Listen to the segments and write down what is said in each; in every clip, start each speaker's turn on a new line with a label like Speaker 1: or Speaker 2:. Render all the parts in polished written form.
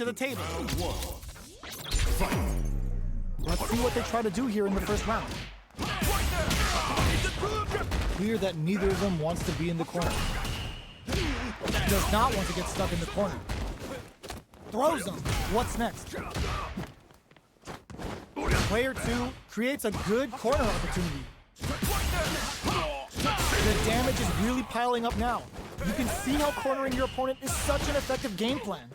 Speaker 1: to the table. Let's see what they try to do here in the first round. Clear that neither of them wants to be in the corner. Does not want to get stuck in the corner. Throws them. What's next? Player 2 creates a good corner opportunity. The damage is really piling up now. You can see how cornering your opponent is such an effective game plan.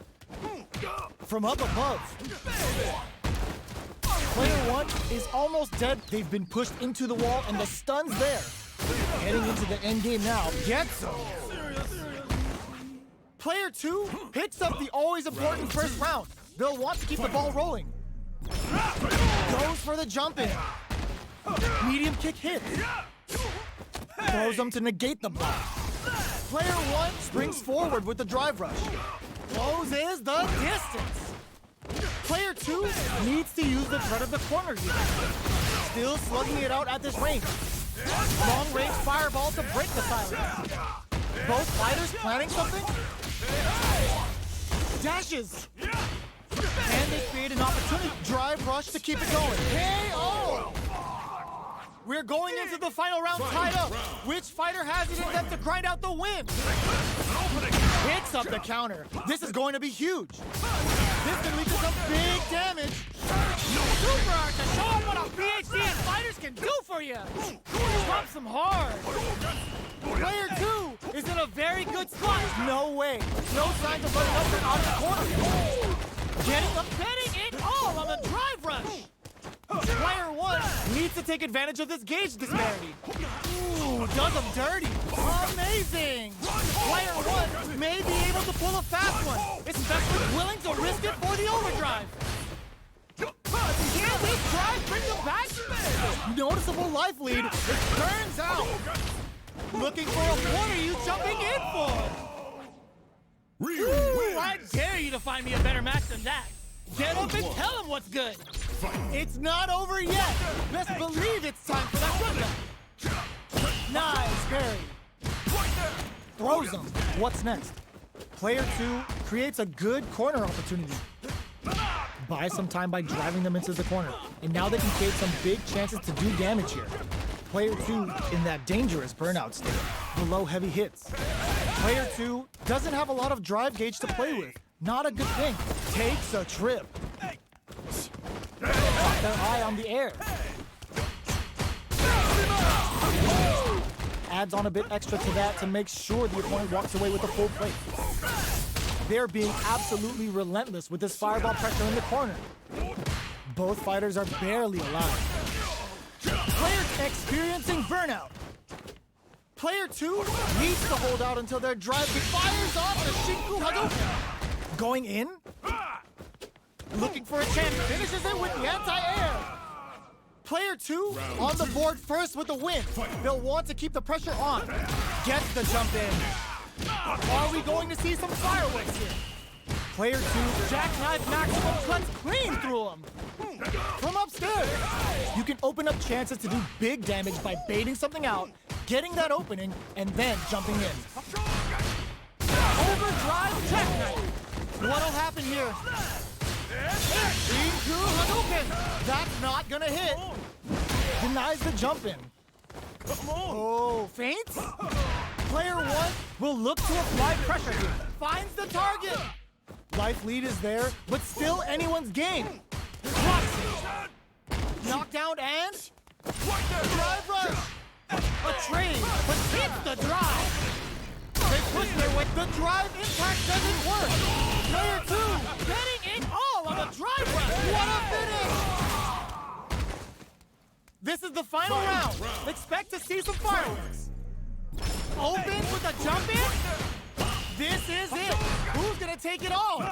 Speaker 1: From up above. Player 1 is almost dead. They've been pushed into the wall and the stun's there. Heading into the end game now. Gets him. Player 2 picks up the always important first round. They'll want to keep the ball rolling. Goes for the jump in. Medium kick hits. Throws them to negate the block. Player 1 springs forward with the drive rush. Closes the distance. Player 2 needs to use the threat of the corner here. Still slugging it out at this range. Long range fireball to break the silence. Both fighters planning something? Dashes. And they create an opportunity. Drive rush to keep it going. KO! We're going into the final round tied up. Which fighter has it in them to grind out the win? Picks up the counter. This is going to be huge. This can lead to some big damage. Super Art to show them what a PhD in fighters can do for you. Drops them hard. Player 2 is in a very good spot. No way. No signs of running up and out of the corner. Betting it all on the drive rush. Player 1 needs to take advantage of this gauge disparity. Ooh, does him dirty. Amazing. Player 1 may be able to pull a fast one, especially willing to risk it for the overdrive. Can this drive bring them back? Noticeable life lead. It turns out. Looking for a what are you jumping in for? Ooh, I dare you to find me a better match than that. Get up and tell him what's good. It's not over yet. Best believe it's time for that rundown. Nice parry. Throws him. What's next? Player 2 creates a good corner opportunity. Buys some time by driving them into the corner. And now they can create some big chances to do damage here. Player 2 in that dangerous burnout state. Below heavy hits. Player 2 doesn't have a lot of drive gauge to play with. Not a good thing. Takes a trip. Got their eye on the air. Adds on a bit extra to that to make sure the opponent walks away with a full plate. They're being absolutely relentless with this fireball pressure in the corner. Both fighters are barely alive. Players experiencing burnout. Player 2 needs to hold out until their drive fires off the Shinku Hadouken. Going in. Looking for a chance. Finishes it with the anti-air. Player 2 on the board first with the win. They'll want to keep the pressure on. Gets the jump in. Are we going to see some fireworks here? Player 2, jackknife maximum cuts clean through him. From upstairs. You can open up chances to do big damage by baiting something out, getting that opening, and then jumping in. Overdrive jackknife. What'll happen here? Shinku Hadouken! That's not gonna hit. Denies the jump in. Oh, feints? Player 1 will look to apply pressure here. Finds the target. Life lead is there, but still anyone's game. Blocks it. Knockdown and drive rush. A trade, but hits the drive. They push their way. The drive impact doesn't work. Player 2 getting it all on the drive rush. What a finish! This is the final round. Expect to see some fireworks. Opens with a jump in. This is it. Who's gonna take it all?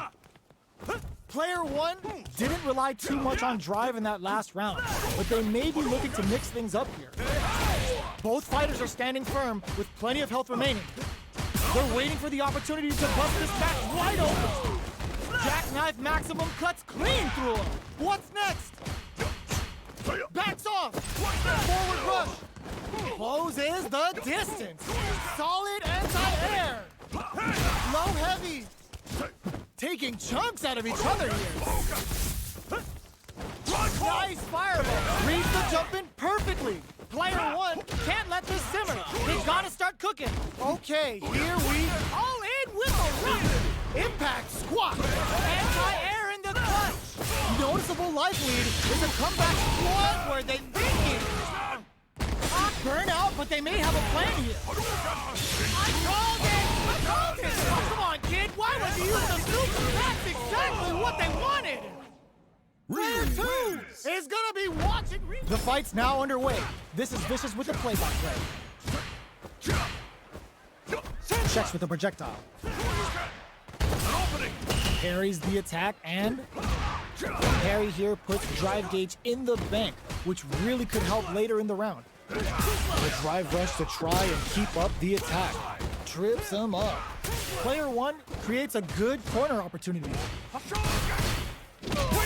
Speaker 1: Player 1 didn't rely too much on drive in that last round, but they may be looking to mix things up here. Both fighters are standing firm with plenty of health remaining. They're waiting for the opportunity to bust this match wide open. Jackknife maximum cuts clean through him. What's next? Backs off. Forward rush. Closes the distance. Solid anti-air. Low heavy. taking chunks out of each other here. Nice fireball. Reads the jump in perfectly. Player one can't let this simmer. They gotta start cooking. Okay, here we all in with a run. Impact squat. Anti-air in the clutch. Noticeable life lead is a comeback squad where they think it. Burnout, but they may have a plan here. I called it! Oh, come on, kid. Why would you use the super? That's exactly what they wanted. Player two is gonna be watching. The fight's now underway. This is Vicious with the play-by-play. Checks with the projectile. Parries the attack and parry here puts drive gauge in the bank, which really could help later in the round. The drive rush to try and keep up the attack. Trips him up. Player one creates a good corner opportunity.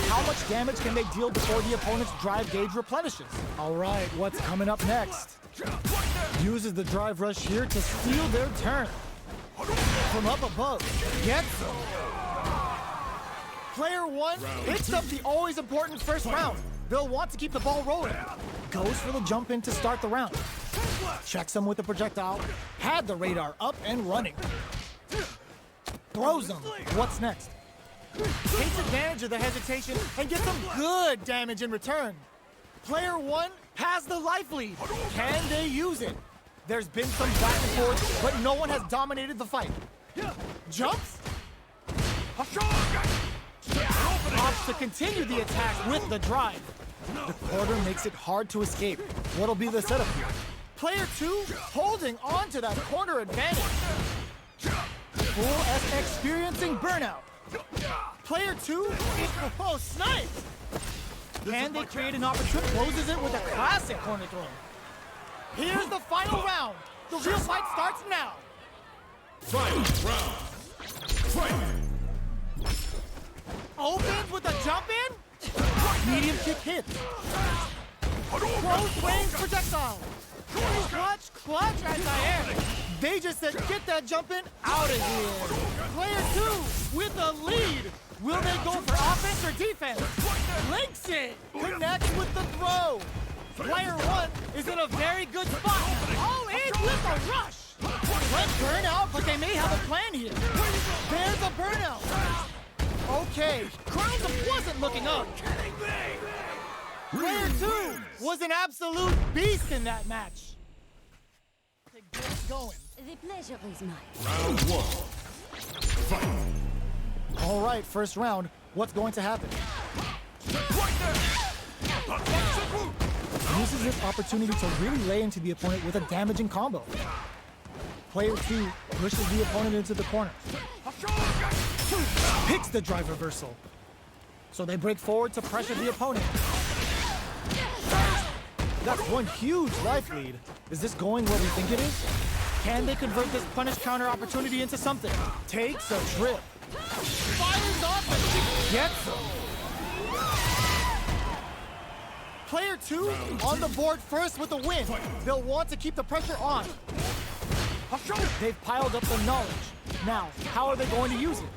Speaker 1: How much damage can they deal before the opponent's drive gauge replenishes? All right, what's coming up next? Uses the drive rush here to steal their turn. From up above, gets them. Player one picks up the always important first round. They'll want to keep the ball rolling. Goes for the jump in to start the round. Checks him with the projectile. Had the radar up and running. Throws him. What's next? Takes advantage of the hesitation and gets some good damage in return. Player one has the life lead. Can they use it? There's been some back and forth, but no one has dominated the fight. Jumps. Opts to continue the attack with the drive. The quarter makes it hard to escape. What'll be the setup here? Player two holding on to that corner advantage. Full S experiencing burnout. Player two, oh, sniped! And they create an opportunity, closes it with a classic corner throw. Here's the final round. The real fight starts now.
Speaker 2: Final round. Fight!
Speaker 1: Opens with a jump in. Medium kick hits. Close range projectile. Clutch anti-air. They just said, get that jump in out of here. Player two with the lead. Will they go for offense or defense? Links it. Connects with the throw. Player one is in a very good spot. All in with a rush. Let's burn out, but they may have a plan here. There's a burnout. Okay, Crowns wasn't looking up. Player two was an absolute beast in that match. To get it going.
Speaker 3: The pleasure is mine.
Speaker 2: Round one. Fight!
Speaker 1: All right, first round. What's going to happen? Uses this opportunity to really lay into the opponent with a damaging combo. Player two pushes the opponent into the corner. Picks the drive reversal. So they break forward to pressure the opponent. That's one huge life lead. Is this going where we think it is? Can they convert this punish counter opportunity into something? Takes a trip. Fires off and gets him. Player two on the board first with a win. They'll want to keep the pressure on. They've piled up the knowledge. Now, how are they going to use it?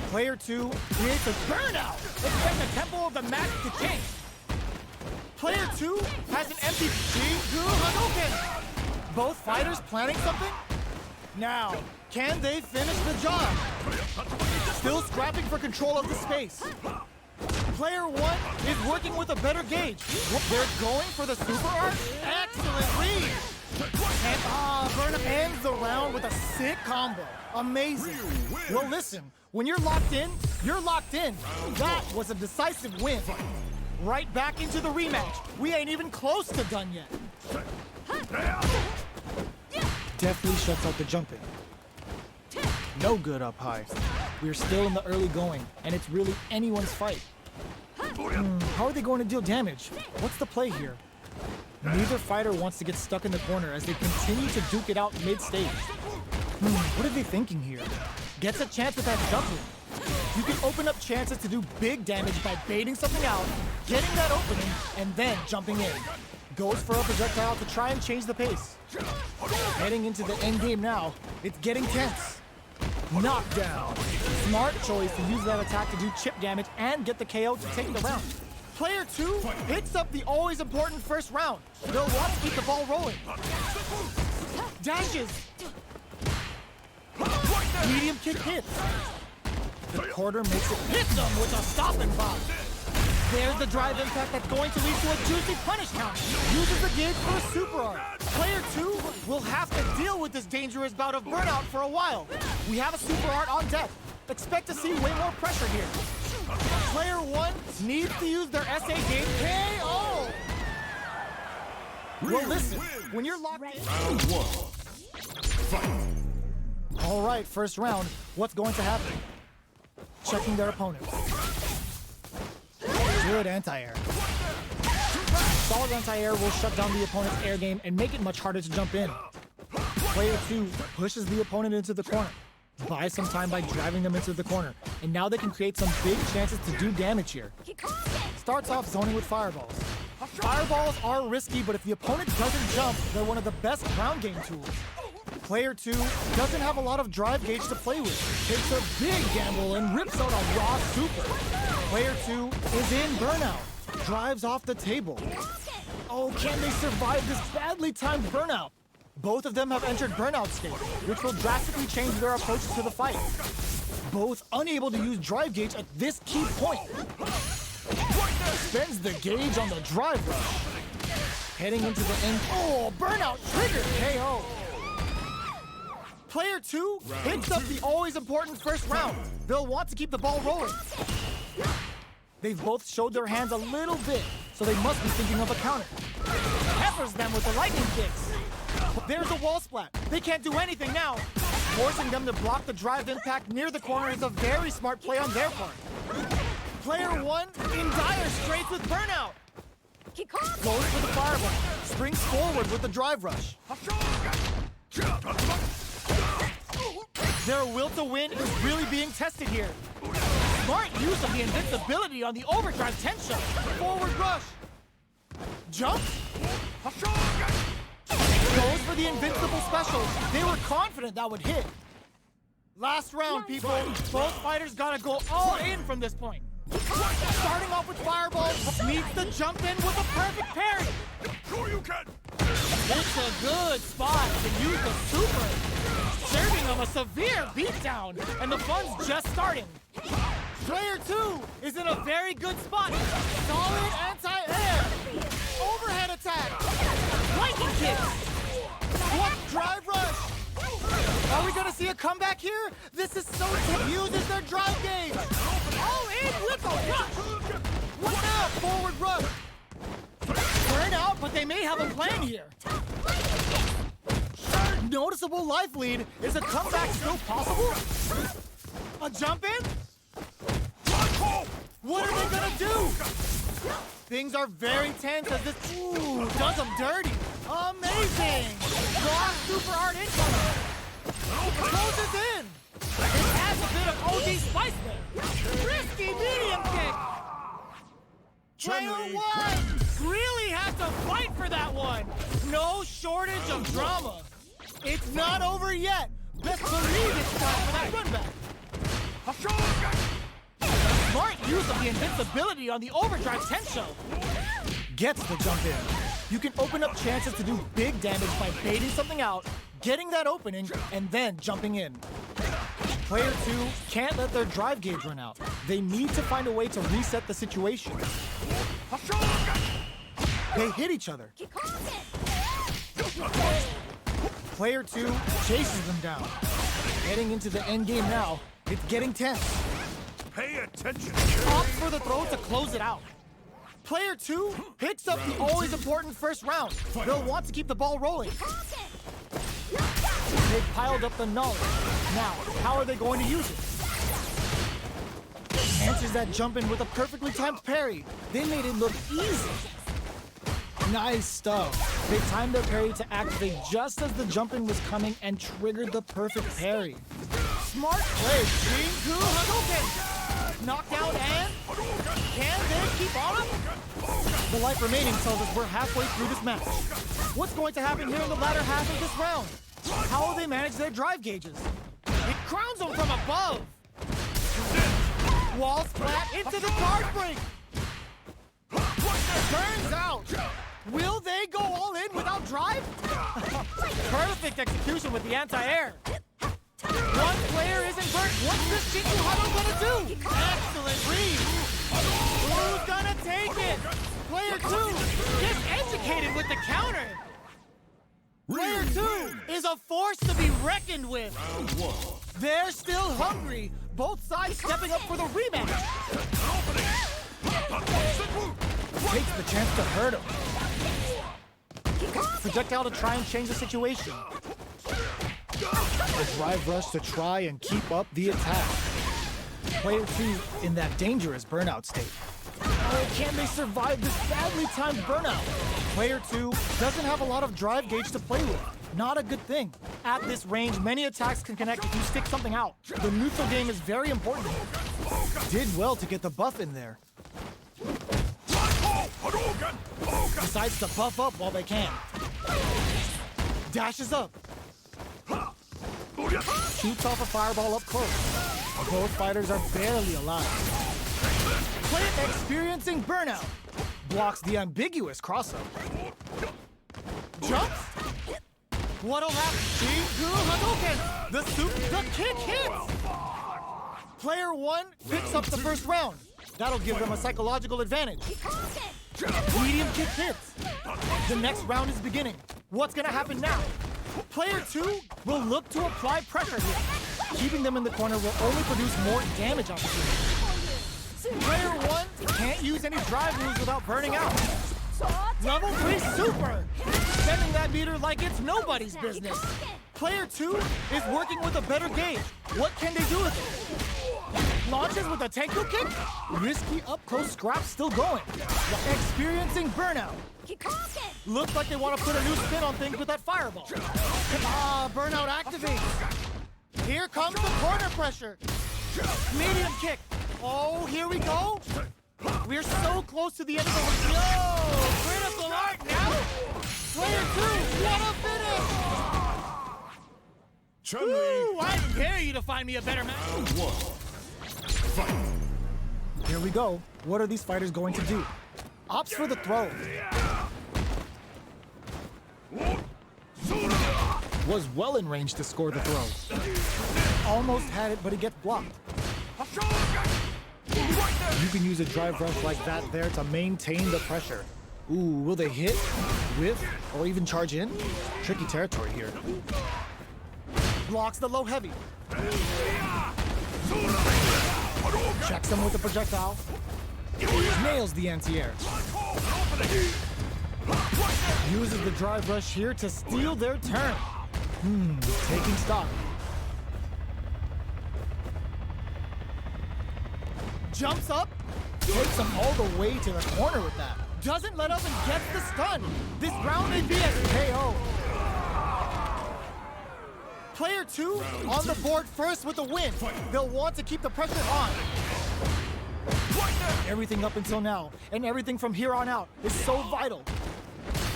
Speaker 1: Player two creates a burnout. Expect the tempo of the match to change. Player two has an empty Jingu Hadouken. Both fighters planning something? Now, can they finish the job? Still scrapping for control of the space. Player one is working with a better gauge. They're going for the super art. Excellent read. And Burnham ends the round with a sick combo. Amazing. Well, listen, when you're locked in, you're locked in. That was a decisive win. Right back into the rematch. We ain't even close to done yet. Deftly shuts out the jump in. No good up high. We're still in the early going, and it's really anyone's fight. How are they going to deal damage? What's the play here? Neither fighter wants to get stuck in the corner as they continue to duke it out mid-stage. What are they thinking here? Gets a chance with that jump in. You can open up chances to do big damage by baiting something out, getting that opening, and then jumping in. Goes for a projectile to try and change the pace. Heading into the end game now, it's getting tense. Knockdown. Smart choice to use that attack to do chip damage and get the KO to take the round. Player 2 picks up the always important first round. They'll want to keep the ball rolling. Dashes. Medium kick hits. The quarter makes it hit them with a stopping bomb. There's the drive impact that's going to lead to a juicy punish count. Uses the gauge for a super art. Player 2 will have to deal with this dangerous bout of burnout for a while. We have a super art on deck. Expect to see way more pressure here. Player 1 needs to use their SA gauge KO. Well, listen, when you're locked in...
Speaker 2: Round 1. Fight.
Speaker 1: All right, first round, what's going to happen? Checking their opponent. Good anti-air. Solid anti-air will shut down the opponent's air game and make it much harder to jump in. Player 2 pushes the opponent into the corner. Buys some time by driving them into the corner. And now they can create some big chances to do damage here. Starts off zoning with fireballs. Fireballs are risky, but if the opponent doesn't jump, they're one of the best ground game tools. Player 2 doesn't have a lot of drive gauge to play with. Takes a big gamble and rips out a raw super. Player 2 is in burnout. Drives off the table. Oh, can they survive this badly timed burnout? Both of them have entered burnout state, which will drastically change their approach to the fight. Both unable to use drive gauge at this key point. Spends the gauge on the drive rush. Heading into the end. Oh, burnout triggered KO. Player 2 picks up the always important first round. They'll want to keep the ball rolling. They've both showed their hands a little bit, so they must be thinking of a counter. Peppers them with the lightning kicks. There's a wall splat. They can't do anything now. Forcing them to block the drive impact near the corner is a very smart play on their part. Player 1 in dire straits with burnout. Goes for the fireball. Springs forward with the drive rush. Their will to win is really being tested here. Smart use of the invincibility on the overdrive 10 shot. Forward rush. Jumps. Goes for the invincible special. They were confident that would hit. Last round, people. Both fighters gotta go all in from this point. Starting off with fireball, needs to jump in with a perfect parry.
Speaker 2: Sure you can.
Speaker 1: It's a good spot to use the super. Serving them a severe beatdown, and the fun's just starting. Player 2 is in a very good spot. Solid anti-air. Overhead attack. Lightning kick. What drive rush? Are we gonna see a comeback here? This is so tough. Uses their drive gauge. All in with a rush. What now? Forward rush. Burn out, but they may have a plan here. Noticeable life lead. Is a comeback still possible? A jump in? What are they gonna do? Things are very tense as this does them dirty. Amazing! Raw super art incoming. Closes in. It adds a bit of OD spice there. Risky medium kick. Player 1 really has to fight for that one. No shortage of drama. It's not over yet. Best believe it's time for that run back. Smart use of the invincibility on the overdrive 10 show. Gets the jump in. You can open up chances to do big damage by baiting something out, getting that opening, and then jumping in. Player 2 can't let their drive gauge run out. They need to find a way to reset the situation. They hit each other. Player 2 chases them down. Heading into the end game now, it's getting tense.
Speaker 2: Pay attention.
Speaker 1: Opts for the throw to close it out. Player 2 picks up the always important first round. They'll want to keep the ball rolling. They've piled up the knowledge. Now, how are they going to use it? Answers that jump in with a perfectly timed parry. They made it look easy. Nice stuff. They timed their parry to activate just as the jump in was coming and triggered the perfect parry. Smart play. Shinku Hadouken. Knockdown and... Can they keep on him? The life remaining tells us we're halfway through this match. What's going to happen here in the latter half of this round? How will they manage their drive gauges? Crowns him from above. Wall splat into the guard break. Turns out. Will they go all in without drive? Perfect execution with the anti-air. One player isn't burnt. What's this Jingu Huddle gonna do? Excellent read. Who's gonna take it? Player 2 gets educated with the counter. Player 2 is a force to be reckoned with.
Speaker 2: Round 1.
Speaker 1: They're still hungry. Both sides stepping up for the rematch. Takes the chance to hurt him. Projectile to try and change the situation. A drive rush to try and keep up the attack. Player 2 in that dangerous burnout state. Oh, can they survive this badly timed burnout? Player 2 doesn't have a lot of drive gauge to play with. Not a good thing. At this range, many attacks can connect if you stick something out. The neutral game is very important. Did well to get the buff in there. Decides to buff up while they can. Dashes up. Shoots off a fireball up close. Both fighters are barely alive. Player experiencing burnout. Blocks the ambiguous crossup. Jumps. What'll happen? Jingu Hadouken! The kick hits! Player 1 picks up the first round. That'll give them a psychological advantage. Medium kick hits. The next round is beginning. What's gonna happen now? Player 2 will look to apply pressure here. Keeping them in the corner will only produce more damage opportunities. Player 1 can't use any drive moves without burning out. Level 3 super! Spending that meter like it's nobody's business. Player 2 is working with a better gauge. What can they do with it? Launches with a Tenku kick? Risky up-close scrap still going. Experiencing burnout. Looks like they want to put a new spin on things with that fireball. Ah, burnout activates. Here comes the corner pressure. Medium kick. Oh, here we go. We're so close to the end of the... Yo! Critical art now! Player 2, what a finish! Ooh, I dare you to find me a better match.
Speaker 2: Round 1. Fight.
Speaker 1: Here we go. What are these fighters going to do? Opts for the throw. Was well in range to score the throw. Almost had it, but it gets blocked. You can use a drive rush like that there to maintain the pressure. Ooh, will they hit, whiff, or even charge in? Tricky territory here. Blocks the low heavy. Checks them with the projectile. Nails the anti-air. Uses the drive rush here to steal their turn. Taking stock. Jumps up, takes him all the way to the corner with that. Doesn't let up and gets the stun. This round may be a KO. Player 2 on the board first with a win. They'll want to keep the pressure on. Everything up until now, and everything from here on out, is so vital.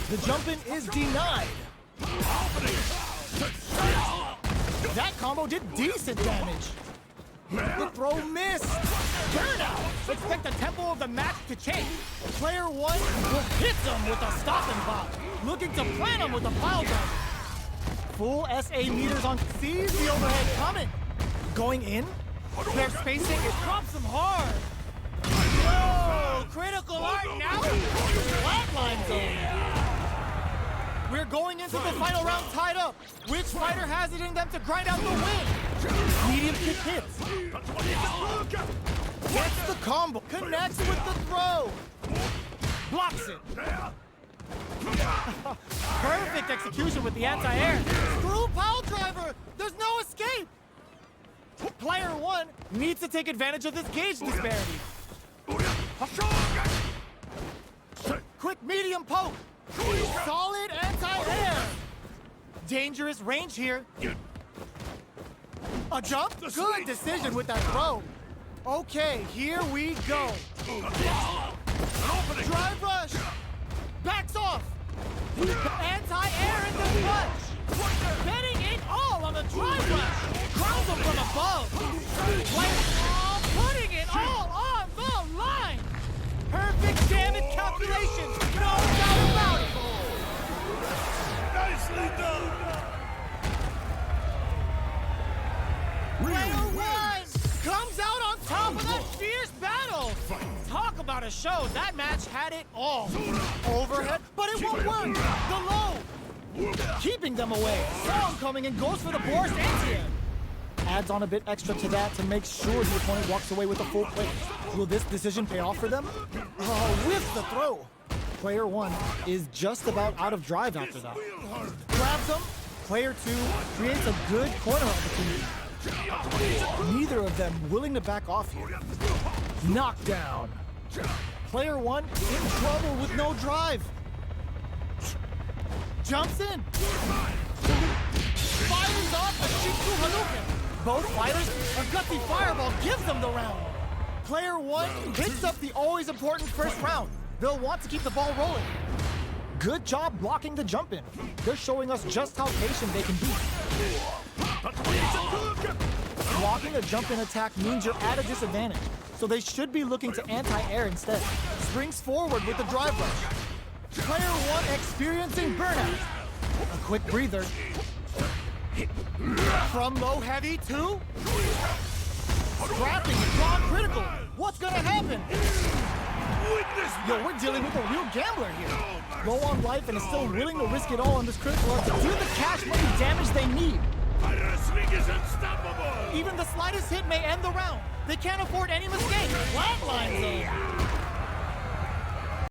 Speaker 1: The jump-in is denied. That combo did decent damage. The throw missed. Burnout. Expect the tempo of the match to change. Player 1 will hit them with a stopping block. Looking to plant them with a pile driver. Full SA meters on, sees the overhead coming. Going in. Their spacing, it drops them hard. Whoa, critical art now. Flatline zone. We're going into the final round tied up. Which fighter has it in them to grind out the win? Medium kick hits. Gets the combo. Connects with the throw. Blocks it. Perfect execution with the anti-air. Screw pile driver. There's no escape. Player 1 needs to take advantage of this gauge disparity. Quick medium poke. Solid anti-air. Dangerous range here. A jump? Good decision with that throw. Okay, here we go. Drive rush. Backs off. Anti-air in the clutch. Getting it all on the drive rush. Crowds them from above. Players all putting it all on the line. Perfect damage calculations. No doubt about it.
Speaker 2: Nicely done!
Speaker 1: Player one comes out on top of that fierce battle. Talk about a show. That match had it all. Overhead, but it won't work. The low, keeping them away. Song coming and goes for the Boris Antian. Adds on a bit extra to that to make sure the opponent walks away with a full plate. Will this decision pay off for them? Oh, with the throw. Player one is just about out of drive after that. Grabs him. Player two creates a good corner opportunity. Neither of them willing to back off here. Knockdown. Player one in trouble with no drive. Jumps in. Fires off a Shinku Hadouken. Both fighters, a gutsy fireball gives them the round. Player one picks up the always important first round. They'll want to keep the ball rolling. Good job blocking the jump in. They're showing us just how patient they can be. Blocking a jump in attack means you're at a disadvantage, so they should be looking to anti-air instead. Springs forward with the drive rush. Player one experiencing burnout. A quick breather. From low heavy to scrapping and drawn critical. What's gonna happen? Yo, we're dealing with a real gambler here. Low on life and is still willing to risk it all on this critical art to do the cash money damage they need.
Speaker 2: Wrestling is unstoppable!
Speaker 1: Even the slightest hit may end the round. They can't afford any mistake. Flatlines them.